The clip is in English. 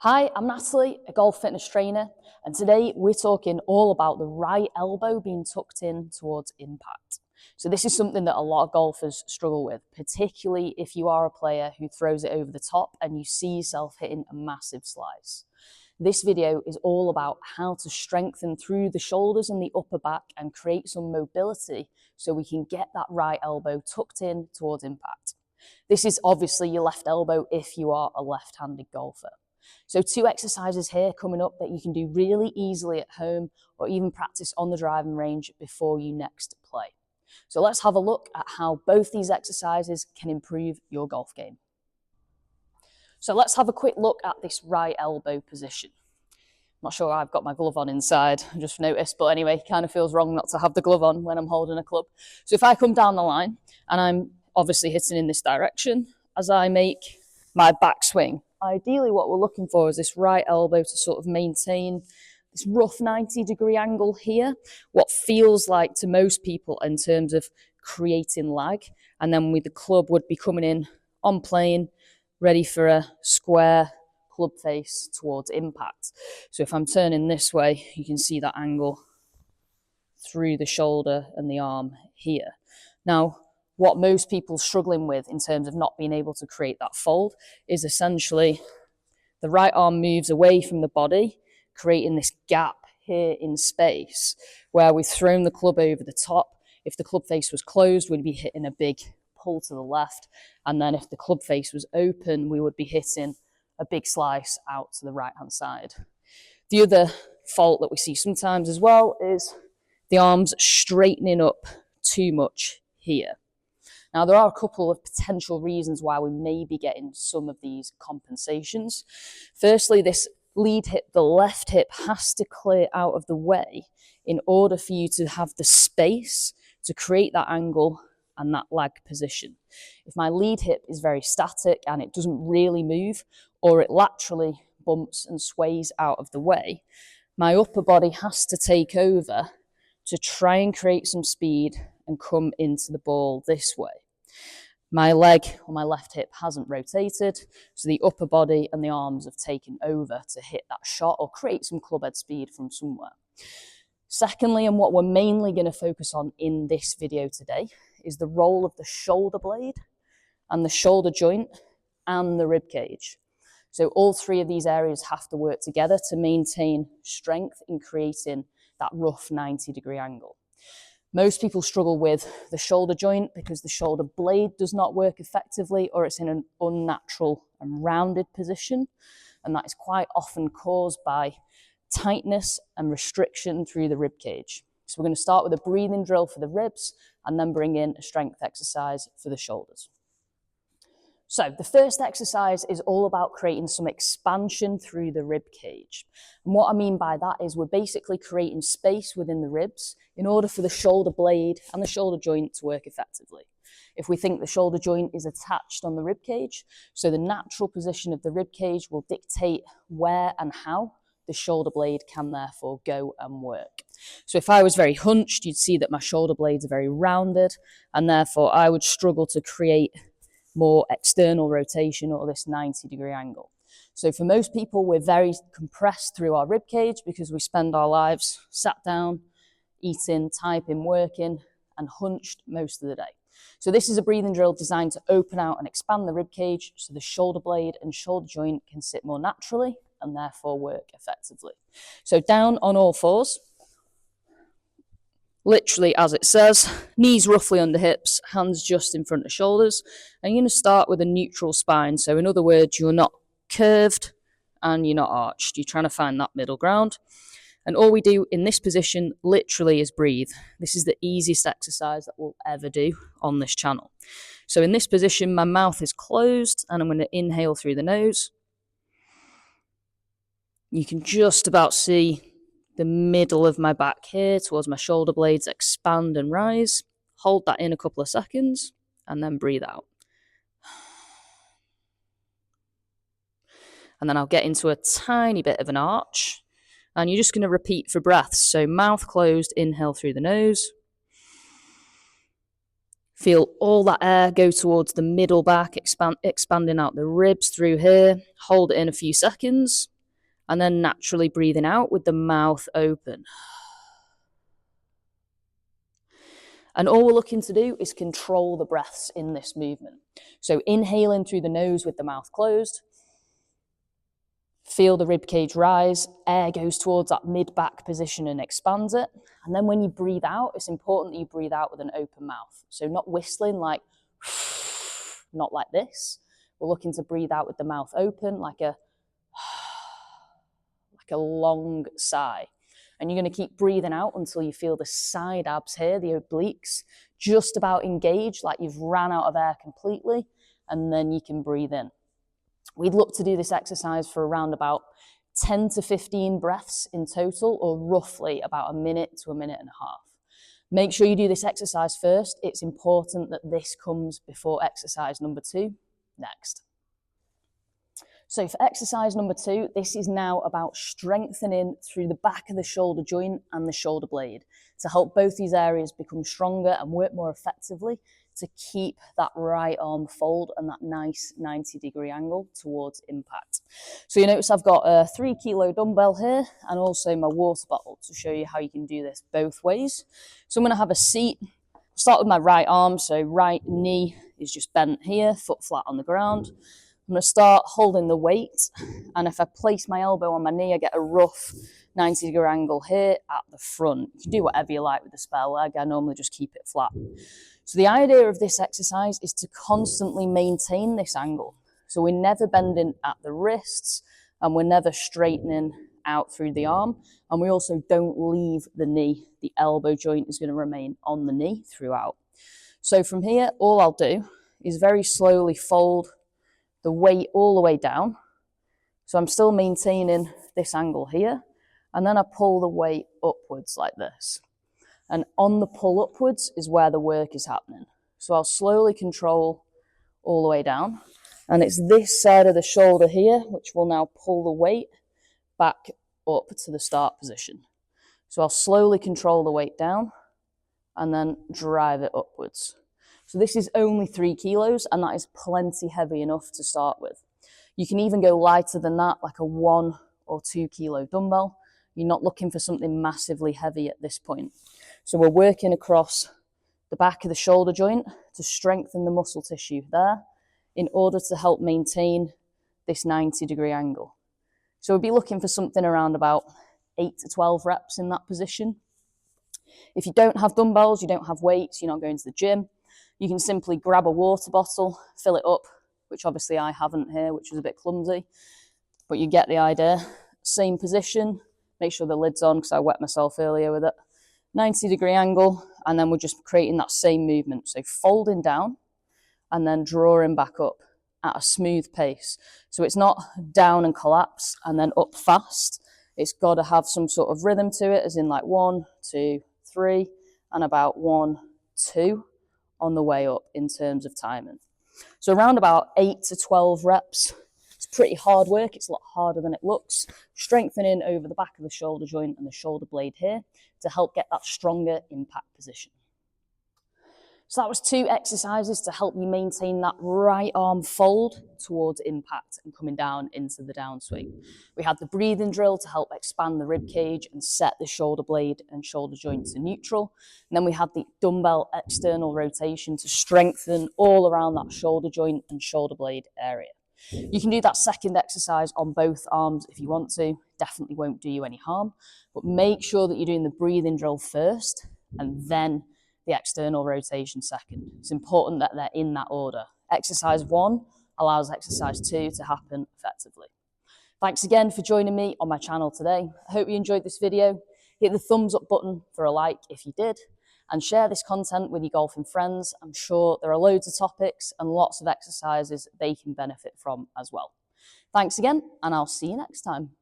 Hi, I'm Natalie, a golf fitness trainer, and today we're talking all about the right elbow being tucked in towards impact. So this is something that a lot of golfers struggle with, particularly if you are a player who throws it over the top and you see yourself hitting a massive slice. This video is all about how to strengthen through the shoulders and the upper back and create some mobility so we can get that right elbow tucked in towards impact. This is obviously your left elbow if you are a left-handed golfer. So 2 exercises here coming up that you can do really easily at home or even practice on the driving range before you next play. So let's have a look at how both these exercises can improve your golf game. So let's have a quick look at this right elbow position. I'm not sure I've got my glove on inside, I just noticed, but anyway, it kind of feels wrong not to have the glove on when I'm holding a club. So if I come down the line and I'm obviously hitting in this direction, as I make my backswing, ideally what we're looking for is this right elbow to sort of maintain this rough 90-degree angle here, what feels like to most people in terms of creating lag, and then with the club would be coming in on plane, ready for a square club face towards impact. So if I'm turning this way, you can see that angle through the shoulder and the arm here. Now, what most people are struggling with in terms of not being able to create that fold is essentially the right arm moves away from the body, creating this gap here in space where we've thrown the club over the top. If the club face was closed, we'd be hitting a big pull to the left. And then if the club face was open, we would be hitting a big slice out to the right-hand side. The other fault that we see sometimes as well is the arms straightening up too much here. Now, there are a couple of potential reasons why we may be getting some of these compensations. Firstly, this lead hip, the left hip, has to clear out of the way in order for you to have the space to create that angle and that lag position. If my lead hip is very static and it doesn't really move, or it laterally bumps and sways out of the way, my upper body has to take over to try and create some speed and come into the ball this way. My leg or my left hip hasn't rotated, so the upper body and the arms have taken over to hit that shot or create some club head speed from somewhere. Secondly, and what we're mainly going to focus on in this video today, is the role of the shoulder blade and the shoulder joint and the rib cage. So all 3 of these areas have to work together to maintain strength in creating that rough 90-degree angle. Most people struggle with the shoulder joint because the shoulder blade does not work effectively, or it's in an unnatural and rounded position. And that is quite often caused by tightness and restriction through the rib cage. So we're going to start with a breathing drill for the ribs and then bring in a strength exercise for the shoulders. So the first exercise is all about creating some expansion through the rib cage. And what I mean by that is we're basically creating space within the ribs in order for the shoulder blade and the shoulder joint to work effectively. If we think the shoulder joint is attached on the rib cage, so the natural position of the rib cage will dictate where and how the shoulder blade can therefore go and work. So if I was very hunched, you'd see that my shoulder blades are very rounded, and therefore I would struggle to create more external rotation or this 90-degree angle. So for most people, we're very compressed through our rib cage because we spend our lives sat down, eating, typing, working, and hunched most of the day. So this is a breathing drill designed to open out and expand the rib cage so the shoulder blade and shoulder joint can sit more naturally and therefore work effectively. So down on all fours, literally as it says, knees roughly under hips, hands just in front of shoulders. And you're going to start with a neutral spine. So in other words, you're not curved and you're not arched. You're trying to find that middle ground. And all we do in this position literally is breathe. This is the easiest exercise that we'll ever do on this channel. So in this position, my mouth is closed and I'm going to inhale through the nose. You can just about see the middle of my back here towards my shoulder blades expand and rise. Hold that in a couple of seconds and then breathe out. And then I'll get into a tiny bit of an arch. And you're just going to repeat for breaths. So mouth closed, inhale through the nose. Feel all that air go towards the middle back, expanding out the ribs through here. Hold it in a few seconds. and then naturally breathing out with the mouth open. And all we're looking to do is control the breaths in this movement. So inhaling through the nose with the mouth closed. Feel the rib cage rise. Air goes towards that mid-back position and expands it. And then when you breathe out, it's important that you breathe out with an open mouth. So not whistling like, not like this. We're looking to breathe out with the mouth open like a long sigh. And you're going to keep breathing out until you feel the side abs here, the obliques, just about engaged, like you've ran out of air completely, and then you can breathe in. We'd look to do this exercise for around about 10 to 15 breaths in total, or roughly about a minute to a minute and a half. Make sure you do this exercise first. It's important that this comes before exercise number 2 next. So for exercise number 2, this is now about strengthening through the back of the shoulder joint and the shoulder blade to help both these areas become stronger and work more effectively to keep that right arm fold and that nice 90-degree angle towards impact. So you notice I've got a 3 kilo dumbbell here and also my water bottle to show you how you can do this both ways. So I'm going to have a seat. Start with my right arm, so right knee is just bent here, foot flat on the ground. I'm going to start holding the weight, and if I place my elbow on my knee, I get a rough 90-degree angle here at the front. You can do whatever you like with the spare leg. I normally just keep it flat. So the idea of this exercise is to constantly maintain this angle. So we're never bending at the wrists, and we're never straightening out through the arm, and we also don't leave the knee. The elbow joint is going to remain on the knee throughout. So from here, all I'll do is very slowly fold the weight all the way down. So I'm still maintaining this angle here. And then I pull the weight upwards like this. And on the pull upwards is where the work is happening. So I'll slowly control all the way down. And it's this side of the shoulder here, which will now pull the weight back up to the start position. So I'll slowly control the weight down and then drive it upwards. So this is only 3 kilos, and that is plenty heavy enough to start with. You can even go lighter than that, like a 1 or 2 kilo dumbbell. You're not looking for something massively heavy at this point. So we're working across the back of the shoulder joint to strengthen the muscle tissue there in order to help maintain this 90-degree angle. So we'll be looking for something around about 8 to 12 reps in that position. If you don't have dumbbells, you don't have weights, you're not going to the gym, you can simply grab a water bottle, fill it up, which obviously I haven't here, which was a bit clumsy, but you get the idea. Same position, make sure the lid's on because I wet myself earlier with it. 90-degree angle, and then we're just creating that same movement. So folding down and then drawing back up at a smooth pace. So it's not down and collapse and then up fast. It's got to have some sort of rhythm to it, as in like 1, 2, 3, and about 1, 2 on the way up in terms of timing. So around about 8 to 12 reps. It's pretty hard work. It's a lot harder than it looks. Strengthening over the back of the shoulder joint and the shoulder blade here to help get that stronger impact position. So that was 2 exercises to help you maintain that right arm fold towards impact and coming down into the downswing. We had the breathing drill to help expand the rib cage and set the shoulder blade and shoulder joint to neutral. And then we had the dumbbell external rotation to strengthen all around that shoulder joint and shoulder blade area. You can do that second exercise on both arms if you want to. Definitely won't do you any harm, but make sure that you're doing the breathing drill first and then the external rotation second. It's important that they're in that order. Exercise 1 allows exercise 2 to happen effectively. Thanks again for joining me on my channel today. I hope you enjoyed this video. Hit the thumbs up button for a like if you did, and share this content with your golfing friends. I'm sure there are loads of topics and lots of exercises they can benefit from as well. Thanks again, and I'll see you next time.